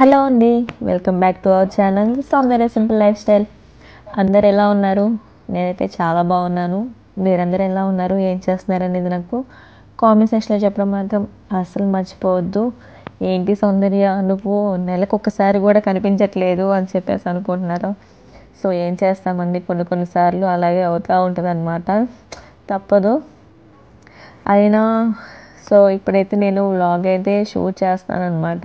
Hello అండి, welcome back to our channel Soundarya simple life style. అందరు ఎలా ఉన్నారు? నేనైతే చాలా బాగున్నాను. మీరందరూ ఎలా ఉన్నారు, ఏం చేస్తున్నారు అనేది నాకు కామెంట్ సెక్షన్లో చెప్పడం మాత్రం అస్సలు మర్చిపోవద్దు. ఏంటి సౌందర్య, నువ్వు నెలకు ఒక్కసారి కూడా కనిపించట్లేదు అని చెప్పేసి అనుకుంటున్నారు. సో ఏం చేస్తామండి, కొన్నిసార్లు అలాగే అవుతూ ఉంటుంది అనమాట, తప్పదు. అయినా సో ఇప్పుడైతే నేను వ్లాగ్ అయితే షూట్ చేస్తాను అనమాట.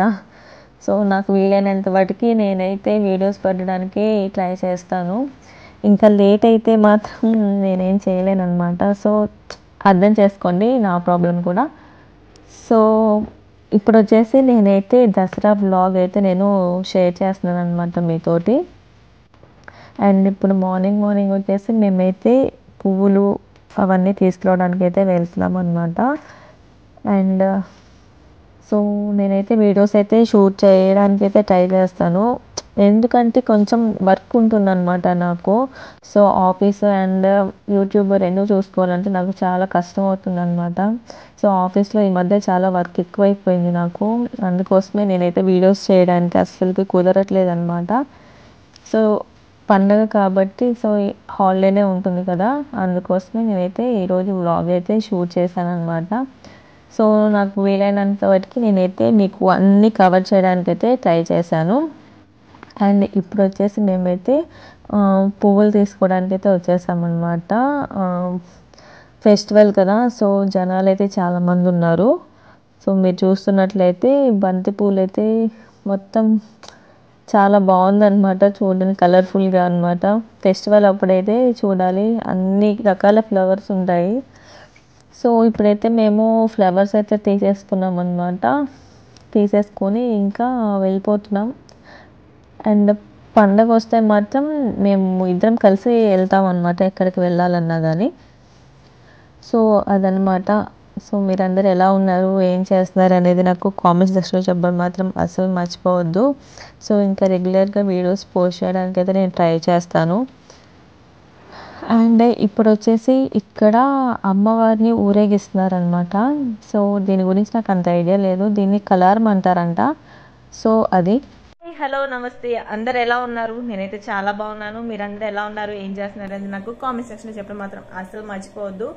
సో నాకు వీలైనంత వాటికి నేనైతే వీడియోస్ పెట్టడానికి ట్రై చేస్తాను. ఇంకా లేట్ అయితే మాత్రం నేనేం చేయలేను అనమాట. సో అర్థం చేసుకోండి నా ప్రాబ్లం కూడా. సో ఇప్పుడు వచ్చేసి నేనైతే దసరా వ్లాగ్ అయితే నేను షేర్ చేస్తున్నాను అనమాట మీతోటి. అండ్ ఇప్పుడు మార్నింగ్ వచ్చేసి మేమైతే పువ్వులు అవన్నీ తీసుకురావడానికి అయితే వెళ్తున్నాం అనమాట. అండ్ సో నేనైతే వీడియోస్ అయితే షూట్ చేయడానికి అయితే ట్రై చేస్తాను, ఎందుకంటే కొంచెం వర్క్ ఉంటుందన్నమాట నాకు. సో ఆఫీస్ అండ్ యూట్యూబ్ రెండు చూసుకోవాలంటే నాకు చాలా కష్టం అవుతుంది అనమాట. సో ఆఫీస్లో ఈ మధ్య చాలా వర్క్ ఎక్కువైపోయింది నాకు, అందుకోసమే నేనైతే వీడియోస్ చేయడానికి అస్సలు కుదరట్లేదు అనమాట. సో పండగ కాబట్టి సో హాలిడేనే ఉంటుంది కదా, అందుకోసమే నేనైతే ఈరోజు వ్లాగ్ అయితే షూట్ చేశాను అనమాట. సో నాకు వీలైనంత వరకు నేనైతే మీకు అన్నీ కవర్ చేయడానికి అయితే ట్రై చేశాను. అండ్ ఇప్పుడు వచ్చేసి మేమైతే పువ్వులు తీసుకోవడానికి అయితే వచ్చేసామన్నమాట. ఫెస్టివల్ కదా, సో జనాలు అయితే చాలామంది ఉన్నారు. సో మీరు చూస్తున్నట్లయితే బంతి పూలు అయితే మొత్తం చాలా బాగుందన్నమాట, చూడండి కలర్ఫుల్గా అనమాట. ఫెస్టివల్ అప్పుడైతే చూడాలి, అన్ని రకాల ఫ్లవర్స్ ఉంటాయి. సో ఇప్పుడైతే మేము ఫ్లవర్స్ అయితే తీసేసుకున్నాం అనమాట, తీసేసుకొని ఇంకా వెళ్ళిపోతున్నాం. అండ్ పండగ వస్తే మాత్రం మేము ఇద్దరం కలిసి వెళ్తాం అనమాట, ఎక్కడికి వెళ్ళాలన్నా కానీ. సో అదనమాట. సో మీరందరూ ఎలా ఉన్నారు, ఏం చేస్తున్నారు అనేది నాకు కామెంట్స్ సెక్షన్లో చెప్పడం మాత్రం అసలు మర్చిపోవద్దు. సో ఇంకా రెగ్యులర్గా వీడియోస్ పోస్ట్ చేయడానికి అయితే నేను ట్రై చేస్తాను. అండ్ ఇప్పుడు వచ్చేసి ఇక్కడ అమ్మవారిని ఊరేగిస్తున్నారనమాట. సో దీని గురించి నాకు అంత ఐడియా లేదు, దీన్ని కలారం అంటారంట. సో అది. హలో నమస్తే, అందరు ఎలా ఉన్నారు? నేనైతే చాలా బాగున్నాను. మీరందరూ ఎలా ఉన్నారు, ఏం చేస్తున్నారు అనేది నాకు కామెంట్ సెక్షన్లో చెప్పడం మాత్రం అసలు మర్చిపోవద్దు.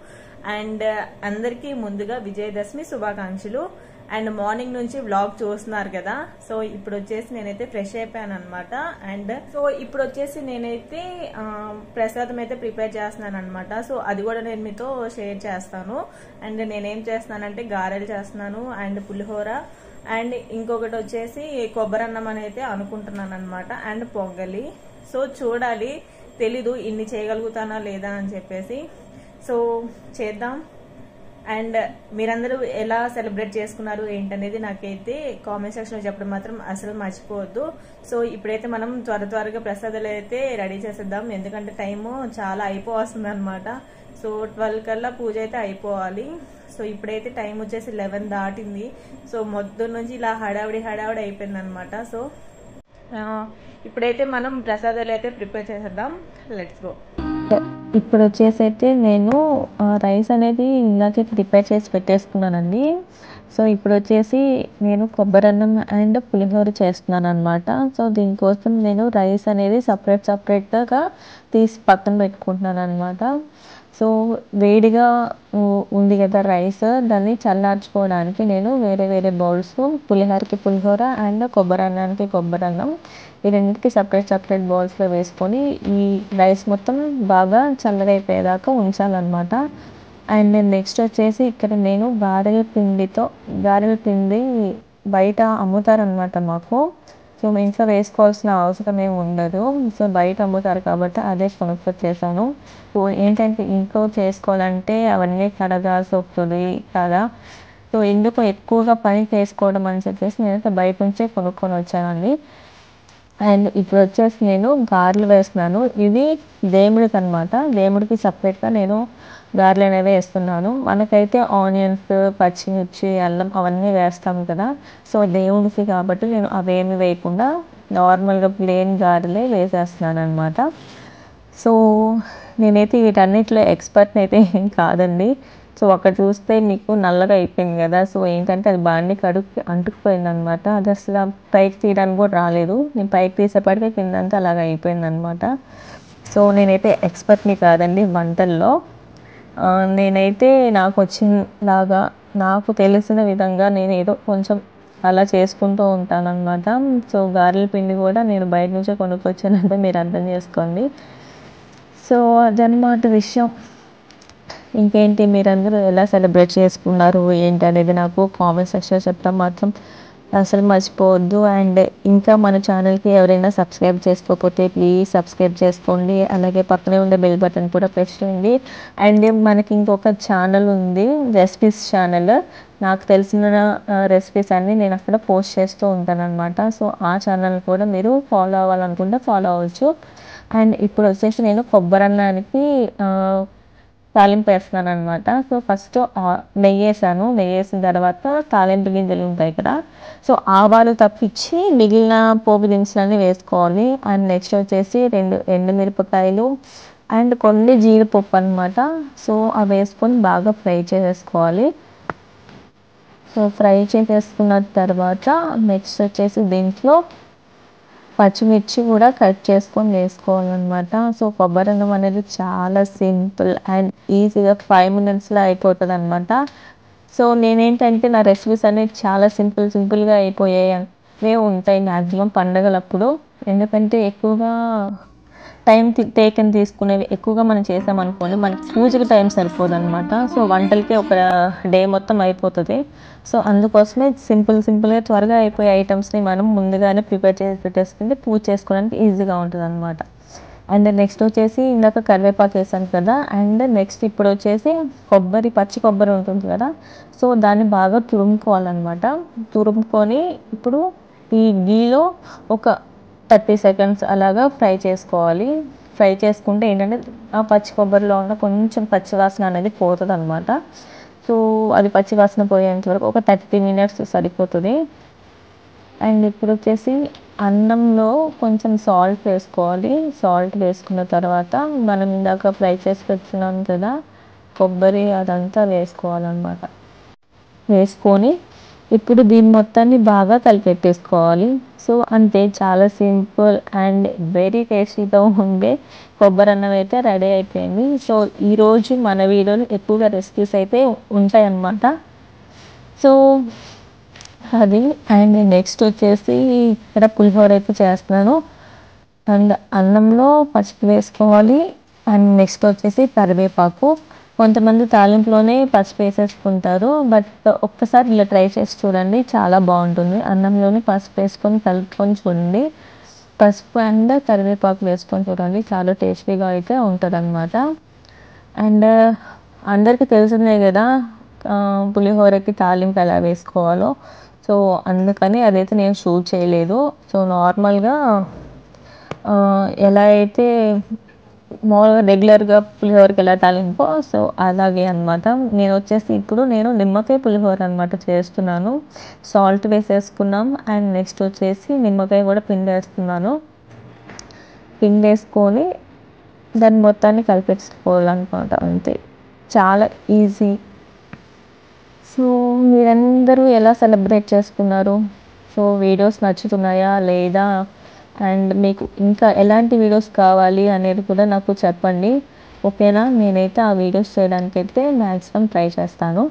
అండ్ అందరికీ ముందుగా విజయదశమి శుభాకాంక్షలు. అండ్ మార్నింగ్ నుంచి వ్లాగ్ చూస్తున్నారు కదా. సో ఇప్పుడు వచ్చేసి నేనైతే ఫ్రెష్ అయిపోయాను అనమాట. అండ్ సో ఇప్పుడు వచ్చేసి నేనైతే ప్రసాదం అయితే ప్రిపేర్ చేస్తున్నాను అనమాట. సో అది కూడా నేను మీతో షేర్ చేస్తాను. అండ్ నేనేం చేస్తున్నానంటే గారెలు చేస్తున్నాను, అండ్ పులిహోర, అండ్ ఇంకొకటి వచ్చేసి కొబ్బరన్నం అని అయితే అనుకుంటున్నాను అనమాట, అండ్ పొంగలి. సో చూడాలి, తెలీదు ఇన్ని చేయగలుగుతానా లేదా అని చెప్పేసి. సో చేద్దాం. అండ్ మీరందరూ ఎలా సెలబ్రేట్ చేసుకున్నారు ఏంటనేది నాకైతే కామెంట్ సెక్షన్లో చెప్పడం మాత్రం అసలు మర్చిపోవద్దు. సో ఇప్పుడైతే మనం త్వరగా ప్రసాదాలు అయితే రెడీ చేసేద్దాం, ఎందుకంటే టైము చాలా అయిపోవస్తుంది అనమాట. సో 12 కల్లా పూజ అయితే అయిపోవాలి. సో ఇప్పుడైతే టైం వచ్చేసి 11 దాటింది. సో మొత్తం నుంచి ఇలా హడావిడి అయిపోయింది అనమాట. సో ఇప్పుడైతే మనం ప్రసాదాలు అయితే ప్రిపేర్ చేసేద్దాం, లెట్స్ గో. ఇప్పుడు వచ్చేసి అయితే నేను రైస్ అనేది ఇందాకే ప్రిపేర్ చేసి పెట్టేసుకున్నానండి. సో ఇప్పుడు వచ్చేసి నేను కొబ్బరన్నం అండ్ పులిహోర చేస్తున్నాను అనమాట. సో దీనికోసం నేను రైస్ అనేది సపరేట్గా తీసి పక్కన పెట్టుకుంటున్నాను అనమాట. సో వేడిగా ఉంది కదా రైస్, దాన్ని చల్లార్చుకోవడానికి నేను వేరే బౌల్స్, పులిహోరకి పులిహోర అండ్ కొబ్బరన్నానికి కొబ్బరన్నం, ఈ రెండింటికి సపరేట్ బౌల్స్లో వేసుకొని ఈ రైస్ మొత్తం బాగా చల్లగా అయిపోయేదాకా ఉంచాలన్నమాట. అండ్ నెక్స్ట్ వచ్చేసి ఇక్కడ నేను గారెల పిండి బయట అమ్ముతారనమాట మాకు. సో మీ ఇంట్లో వేసుకోవాల్సిన అవసరం ఏమి ఉండదు. సో బయట అమ్ముతారు కాబట్టి అదే కొనుక్కొచ్చేసాను. సో ఏంటంటే ఇంట్లో చేసుకోవాలంటే అవన్నీ కడగాల్సి వస్తుంది కదా. సో ఎందుకు ఎక్కువగా పని చేసుకోవడం అని చెప్పేసి నేనైతే బయట నుంచే కొనుక్కొని వచ్చానండి. అండ్ ఇప్పుడు వచ్చేసి నేను గారెలు వేస్తున్నాను, ఇది దేవుడికి అనమాట. దేవుడికి సపరేట్గా నేను గారెలు అనేవి వేస్తున్నాను. మనకైతే ఆనియన్స్, పచ్చిమిర్చి, అల్లం అవన్నీ వేస్తాం కదా. సో దేవుడికి కాబట్టి నేను అవేమి వేయకుండా నార్మల్గా ప్లెయిన్ గారెలే వేసేస్తున్నాను అనమాట. సో నేనైతే వీటన్నిటిలో ఎక్స్పర్ట్ని అయితే ఏం కాదండి, సో అక్కడ చూస్తే మీకు నల్లగా అయిపోయింది కదా. సో ఏంటంటే అది బాండీకి అంటుకుపోయింది అనమాట. అది అసలు పైకి తీయడానికి కూడా రాలేదు. నేను పైకి తీసేపటికే కిందంతా అలాగ అయిపోయింది అనమాట. సో నేనైతే ఎక్స్పర్ట్ని కాదండి వంటల్లో. నేనైతే నాకు వచ్చినలాగా నాకు తెలిసిన విధంగా నేను ఏదో కొంచెం అలా చేసుకుంటూ ఉంటానన్నమాట. సో గారెల పిండి కూడా నేను బయట నుంచే కొనుక్కొచ్చానంటే మీరు అర్థం చేసుకోండి. సో అదనమాట విషయం. ఇంకేంటి, మీరందరూ ఎలా సెలబ్రేట్ చేసుకున్నారు ఏంటి అనేది నాకు కామెంట్ సెక్షన్లో చెప్తాం మాత్రం అసలు మర్చిపోవద్దు. అండ్ ఇంకా మన ఛానల్కి ఎవరైనా సబ్స్క్రైబ్ చేసుకోకపోతే ప్లీజ్ సబ్స్క్రైబ్ చేసుకోండి. అలాగే పక్కనే ఉండే బెల్ బటన్ కూడా ప్రెస్ చేయండి. అండ్ మనకి ఇంకొక ఛానల్ ఉంది, రెసిపీస్ ఛానల్. నాకు తెలిసిన రెసిపీస్ అన్నీ నేను అక్కడ పోస్ట్ చేస్తూ ఉంటాను అనమాట. సో ఆ ఛానల్ కూడా మీరు ఫాలో అవ్వాలనుకుంటే ఫాలో అవ్వచ్చు. అండ్ ఇప్పుడు వచ్చేసి నేను కొబ్బరన్నానికి తాలింపు వేస్తున్నాను అనమాట. సో ఫస్ట్ నెయ్యి వేసాను. నెయ్యి వేసిన తర్వాత తాలింపు గింజలు ఉంటాయి కదా, సో ఆవాలు తప్పించి మిగిలిన పోపు దినుసులన్నీ వేసుకోవాలి. అండ్ నెక్స్ట్ వచ్చేసి 2 ఎండుమిరపకాయలు అండ్ కొన్ని జీడిపప్పు అనమాట. సో అవి వేసుకొని బాగా ఫ్రై చేసేసుకోవాలి. సో ఫ్రై చేసేసుకున్న తర్వాత నెక్స్ట్ వచ్చేసి దీంట్లో పచ్చిమిర్చి కూడా కట్ చేసుకొని వేసుకోవాలన్నమాట. సో కొబ్బరి అన్నం అనేది చాలా సింపుల్ అండ్ ఈజీగా 5 మినిట్స్లో అయిపోతుంది అనమాట. సో నేనేంటంటే నా రెసిపీస్ అనేవి చాలా సింపుల్గా అయిపోయాయి ఉంటాయి మ్యాక్సిమం పండగలప్పుడు. ఎందుకంటే ఎక్కువగా టైం తీసుకునేవి ఎక్కువగా మనం చేసామనుకోండి, మనకి పూజకి టైం సరిపోదు అనమాట. సో వంటలకి ఒక డే మొత్తం అయిపోతుంది. సో అందుకోసమే సింపుల్గా త్వరగా అయిపోయే ఐటమ్స్ని మనం ముందుగానే ప్రిపేర్ చేసి పెట్టేసుకుంటే పూజ చేసుకోవడానికి ఈజీగా ఉంటుంది అనమాట. అండ్ నెక్స్ట్ వచ్చేసి ఇందాక కరివేపాకు వేసాను కదా. అండ్ నెక్స్ట్ ఇప్పుడు వచ్చేసి పచ్చి కొబ్బరి ఉంటుంది కదా, సో దాన్ని బాగా తురుముకోవాలన్నమాట. తురుముకొని ఇప్పుడు ఈ గీలో ఒక 30 సెకండ్స్ అలాగా ఫ్రై చేసుకోవాలి. ఫ్రై చేసుకుంటే ఏంటంటే ఆ పచ్చి కొబ్బరిలో ఉన్న కొంచెం పచ్చివాసన అనేది పోతుంది అనమాట. సో అది పచ్చివాసన పోయేంత వరకు ఒక 30 మినిట్స్ సరిపోతుంది. అండ్ ఇప్పుడు వచ్చేసి అన్నంలో కొంచెం సాల్ట్ వేసుకోవాలి. సాల్ట్ వేసుకున్న తర్వాత మనం ఇందాక ఫ్రై చేసి పెట్టుకున్నాం కదా కొబ్బరి, అదంతా వేసుకోవాలన్నమాట. వేసుకొని ఇప్పుడు దీని మొత్తాన్ని బాగా కలిపెట్టేసుకోవాలి. సో అంతే, చాలా సింపుల్ అండ్ వెరీ టేస్టీగా ఉండే కొబ్బరి అన్నం అయితే రెడీ అయిపోయింది. సో ఈరోజు మన వీడియోలో ఎక్కువగా రెసిపీస్ అయితే ఉంటాయన్నమాట. సో అది. అండ్ నెక్స్ట్ వచ్చేసి ఇక్కడ పులిహోర అయితే చేస్తున్నాను. అండ్ అన్నంలో పసుపు వేసుకోవాలి. అండ్ నెక్స్ట్ వచ్చేసి కరివేపాకు. కొంతమంది తాలింపులోనే పసుపు వేసేసుకుంటారు, బట్ ఒక్కసారి ఇలా ట్రై చేసి చూడండి, చాలా బాగుంటుంది. అన్నంలోనే పసుపు వేసుకొని కలుపుకొని చూడండి. పసుపు అండ్ కరివేపాకు వేసుకొని చూడండి, చాలా టేస్టీగా అయితే ఉంటుంది అనమాట. అండ్ అందరికీ తెలిసిందే కదా పులిహోరకి తాలింపు ఎలా వేసుకోవాలో. సో అందుకని అదైతే నేను షూట్ చేయలేదు. సో నార్మల్గా ఎలా అయితే మామూలుగా రెగ్యులర్గా పులిహోరకి ఎలా తాలింపో సో అలాగే అనమాట. నేను వచ్చేసి ఇప్పుడు నిమ్మకాయ పులిహోర అనమాట చేస్తున్నాను. సాల్ట్ వేసేసుకున్నాం. అండ్ నెక్స్ట్ వచ్చేసి నిమ్మకాయ కూడా పిండేస్తున్నాను. పిండేసుకొని దాన్ని మొత్తాన్ని కలిపేసుకోవాలన్నమాట. అంతే, చాలా ఈజీ. సో మీరందరూ ఎలా సెలబ్రేట్ చేసుకున్నారు? సో వీడియోస్ నచ్చుతున్నాయా లేదా, అండ్ మీకు ఇంకా ఎలాంటి వీడియోస్ కావాలి అనేది కూడా నాకు చెప్పండి, ఓకేనా? నేనైతే ఆ వీడియోస్ చేయడానికైతే మ్యాక్సిమం ట్రై చేస్తాను.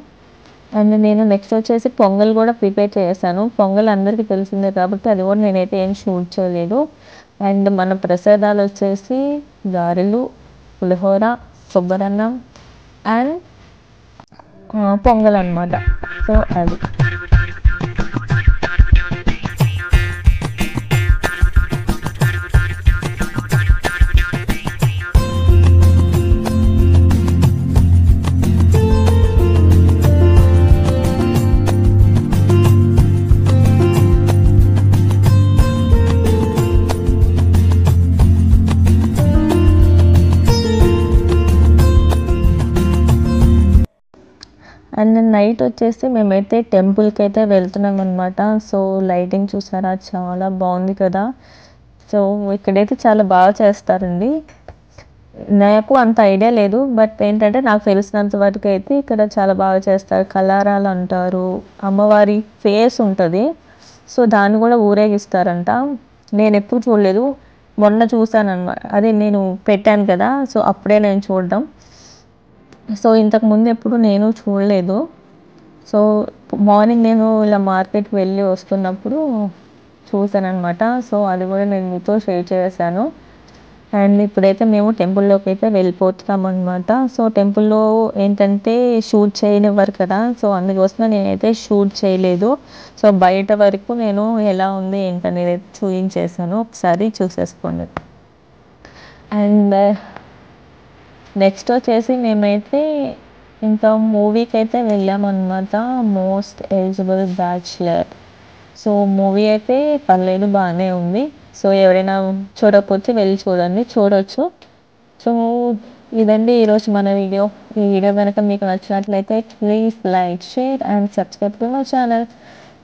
అండ్ నేను నెక్స్ట్ వచ్చేసి పొంగల్ కూడా ప్రిపేర్ చేశాను. పొంగల్ అందరికీ తెలిసిందే కాబట్టి అది కూడా నేనైతే ఏం షూట్ చేయలేదు. అండ్ మన ప్రసాదాలు వచ్చేసి గారెలు, పులిహోర, కొబ్బరన్నం అండ్ పొంగల్ అనమాట. సో అది. అండ్ నైట్ వచ్చేసి మేమైతే టెంపుల్కి అయితే వెళ్తున్నాం అనమాట. సో లైటింగ్ చూసారా, చాలా బాగుంది కదా. సో ఇక్కడైతే చాలా బాగా చేస్తారండి. నాకు అంత ఐడియా లేదు. బట్ ఏంటంటే నాకు తెలిసినంత వరకు అయితే ఇక్కడ చాలా బాగా చేస్తారు. కలారాలు అంటారు. అమ్మవారి ఫేస్ ఉంటది. సో, దాన్ని కూడా ఊరేగిస్తారంట. నేనెప్పుడు చూడలేదు. మొన్న చూసాననమాట. అదే నేను పెట్టాను కదా! సో, అప్పుడే నేను చూడడం. సో, ఇంతకుముందు ఎప్పుడు నేను చూడలేదు. సో, మార్నింగ్ నేను ఇలా మార్కెట్‌కి వెళ్ళి వస్తున్నప్పుడు చూసాననమాట. సో, అది కూడా నేను మీతో షేర్ చేశాను. అండ్ ఇప్పుడైతే మేము టెంపుల్‌లోకి అయితే వెళ్ళిపోతున్నామనమాట. సో, టెంపుల్‌లో ఏంటంటే షూట్ చేయనివ్వరు కదా! సో, అందుకోసమే నేనైతే షూట్ చేయలేదు. సో, బయట వరకు నేను ఎలా ఉంది ఏంటనేది చూయించేసాను. ఒకసారి చూసేసుకోండి. అండ్ నెక్స్ట్ వచ్చేసి మేమైతే ఇంకా మూవీకైతే వెళ్ళామన్నమాట. Most eligible bachelor. So, movie అయితే పర్లేదు బానే ఉంది. సో, ఎవరైనా చూడకపోతే వెళ్ళి చూడొచ్చు. సో, ఇదండి ఈరోజు మన వీడియో. ఈ వీడియో గనక మీకు నచ్చినట్లయితే please like, share and subscribe to my channel.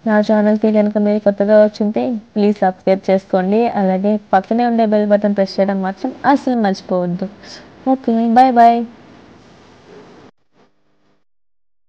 నా ఛానల్‌కి గనక మీరు కొత్తగా వచ్చుంటే ప్లీజ్ సబ్స్క్రైబ్ చేసుకోండి. అలాగే పక్కనే ఉండే బెల్ బటన్ ప్రెస్ చేయడం మాత్రం అస్సలు మర్చిపోవద్దు. ఓకే. Bye bye.